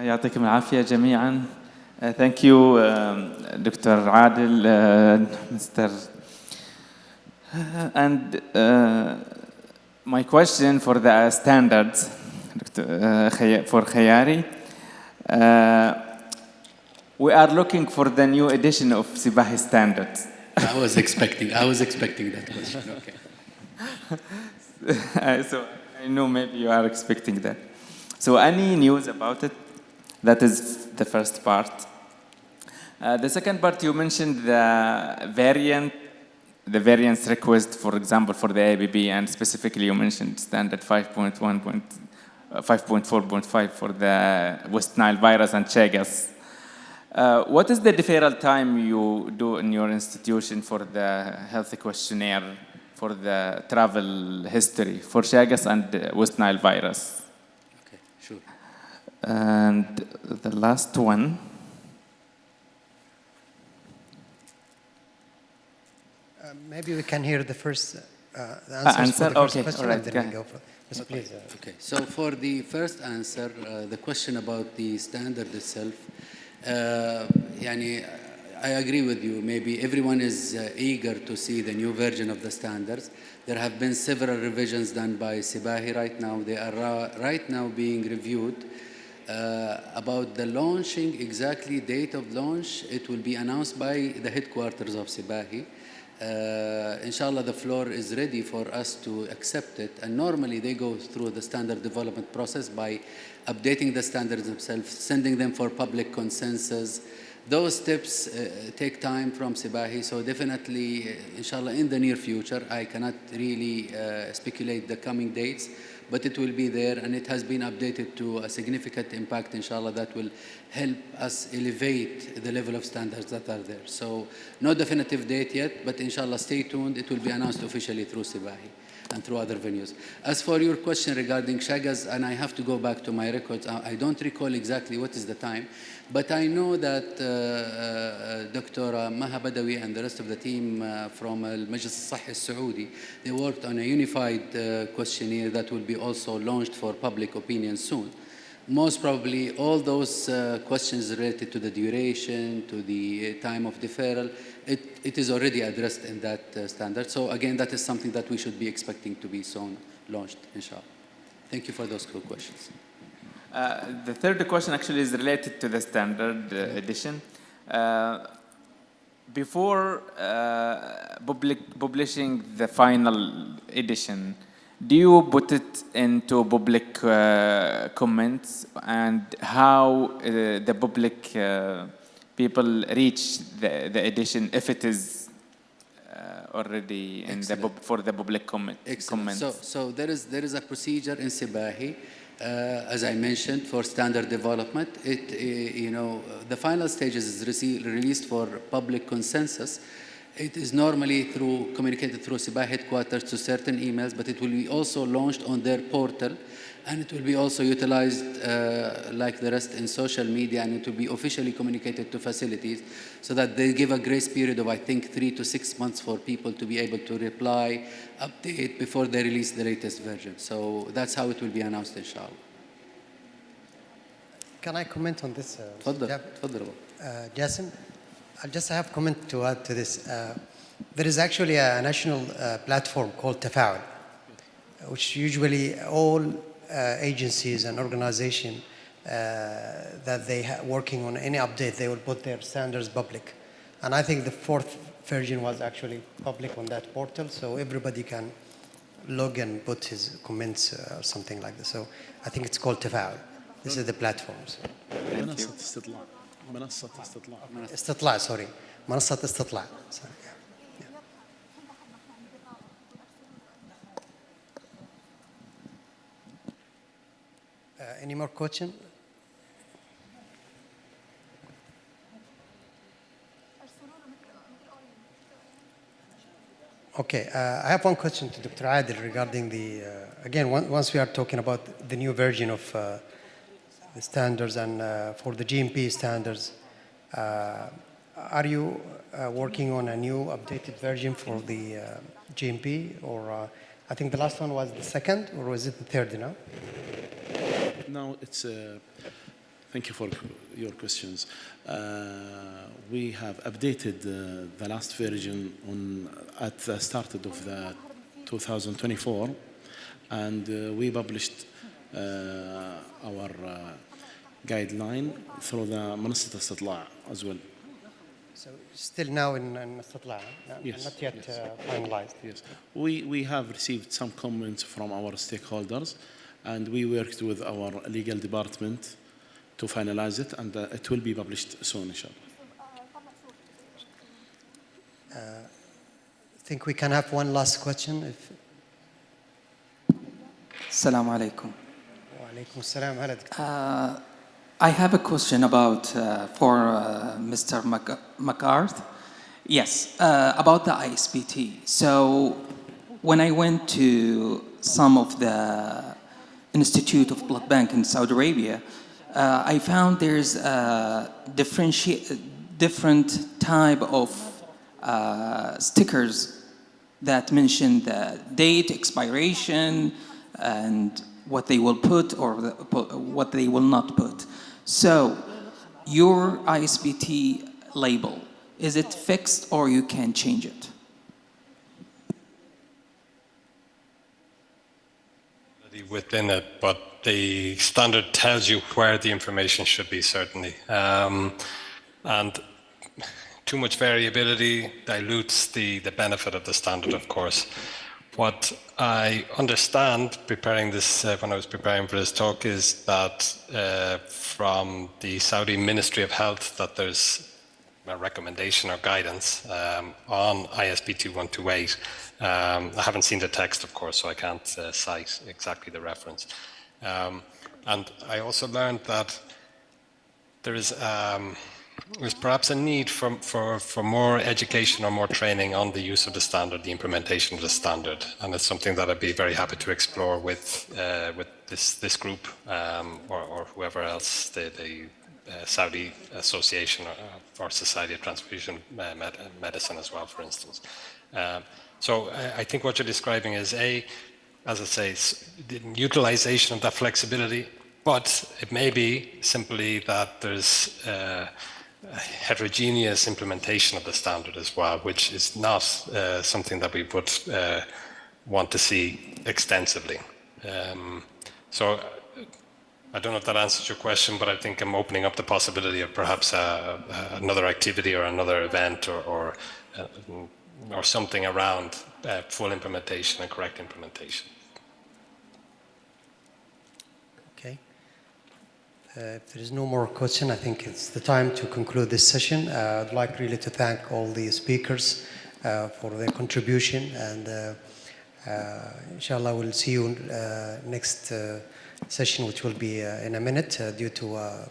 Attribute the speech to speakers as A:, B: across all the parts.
A: يعطيكم العافية جميعا. Thank you, Dr. Adil, Mr. And my question for the standards, for Khayari. We are looking for the new edition of Sibahi standards.
B: I was expecting that question. Okay.
A: So I know maybe you are expecting that. So any news about it? That is the first part. The second part, you mentioned the variance request, for example, for the ABB, and specifically you mentioned standard 5.4.5 for the West Nile virus and Chagas. What is the deferral time you do in your institution for the health questionnaire for the travel history for Chagas and West Nile virus?
B: Okay, sure.
A: And the last one.
C: Maybe we can hear the first answer for the first question, and then we go for yes, please.
B: Okay, so for the first answer, the question about the standard itself, I agree with you. Maybe everyone is eager to see the new version of the standards. There have been several revisions done by Sibahi right now. They are right now being reviewed. About the launching, exactly date of launch, it will be announced by the headquarters of Sibahi. Inshallah, the floor is ready for us to accept it. And normally they go through the standard development process by updating the standards themselves, sending them for public consensus. Those steps take time from Sibahi, so definitely, inshallah, in the near future, I cannot really speculate the coming dates, but it will be there, and it has been updated to a significant impact, inshallah, that will help us elevate the level of standards that are there. So no definitive date yet, but inshallah, stay tuned. It will be announced officially through Sibahi and through other venues. As for your question regarding Chagas, and I have to go back to my records, I don't recall exactly what is the time, but I know that Dr. Maha Badawi and the rest of the team from Al-Majlis Al-Sahhi Al-Saudi, they worked on a unified questionnaire that will be also launched for public opinion soon. Most probably all those questions related to the duration, to the time of deferral, it is already addressed in that standard. So again, that is something that we should be expecting to be soon launched, inshallah. Thank you for those two questions.
A: The third question actually is related to the standard edition. Before publishing the final edition, do you put it into public comments, and how the public people reach the edition if it is already in for the public comments?
B: So there is a procedure in Sibahi, as I mentioned, for standard development. The final stages is released for public consensus. It is normally communicated through Sibahi headquarters to certain emails, but it will be also launched on their portal, and it will be also utilized like the rest in social media, and it will be officially communicated to facilities so that they give a grace period of, I think, 3 to 6 months for people to be able to reply, update before they release the latest version. So that's how it will be announced, inshallah.
C: Can I comment on this?
B: تفضل.
C: Jason? I just have a comment to add to this. There is actually a national platform called Tafa'ul, which usually all agencies and organizations that they are working on any update, they will put their standards public. And I think the fourth version was actually public on that portal, so everybody can log and put his comments or something like this. So I think it's called Tafa'ul. This is the platform. So.
D: منصة استطلاع.
C: استطلاع sorry. منصة استطلاع. Sorry. Any more question? Okay, I have one question to Dr. Adil regarding the, again, once we are talking about the new version of the standards and for the GMP standards, are you working on a new updated version for the GMP, or I think the last one was the second, or was it the third now?
D: No, it's Thank you for your questions. We have updated the last version at the start of the 2024, and we published our guideline through the منصة استطلاع as well.
C: So still now in استطلاع,
D: Yes,
C: not yet
D: yes.
C: finalized.
D: Yes, we have received some comments from our stakeholders, and we worked with our legal department to finalize it, and it will be published soon, inshallah.
C: I think we can have one last question. If...
E: Assalamu alaikum.
C: وعليكم السلام. هلا دكتور.
E: I have a question about for Mr. McCarthy. Yes, about the ISBT. So when I went to some of the Institute of Blood Bank in Saudi Arabia, I found there's a different type of stickers that mention the date, expiration, and what they will put or what they will not put. So your ISBT label, is it fixed or you can change it?
F: Within it, but the standard tells you where the information should be, certainly. And too much variability dilutes the benefit of the standard, of course. What I understand preparing this, when I was preparing for this talk, is that from the Saudi Ministry of Health that there's a recommendation or guidance on ISB 2128. I haven't seen the text, of course, so I can't cite exactly the reference. And I also learned that there's perhaps a need for more education or more training on the use of the standard, the implementation of the standard, and it's something that I'd be very happy to explore with this group or whoever else, the Saudi Association or Society of Transfusion Medicine as well, for instance. So I think what you're describing is as I say, the utilization of that flexibility, but it may be simply that there's heterogeneous implementation of the standard as well, which is not something that we would want to see extensively. So I don't know if that answers your question, but I think I'm opening up the possibility of perhaps another activity or another event or something around full implementation and correct implementation.
C: Okay. If there is no more question, I think it's the time to conclude this session. I'd like really to thank all the speakers for their contribution, and inshallah we'll see you next session, which will be in a minute due to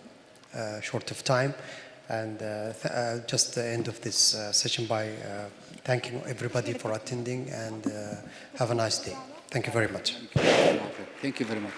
C: short of time. And just the end of this session by thanking everybody for attending, and have a nice day. Thank you very much.
B: Thank you very much.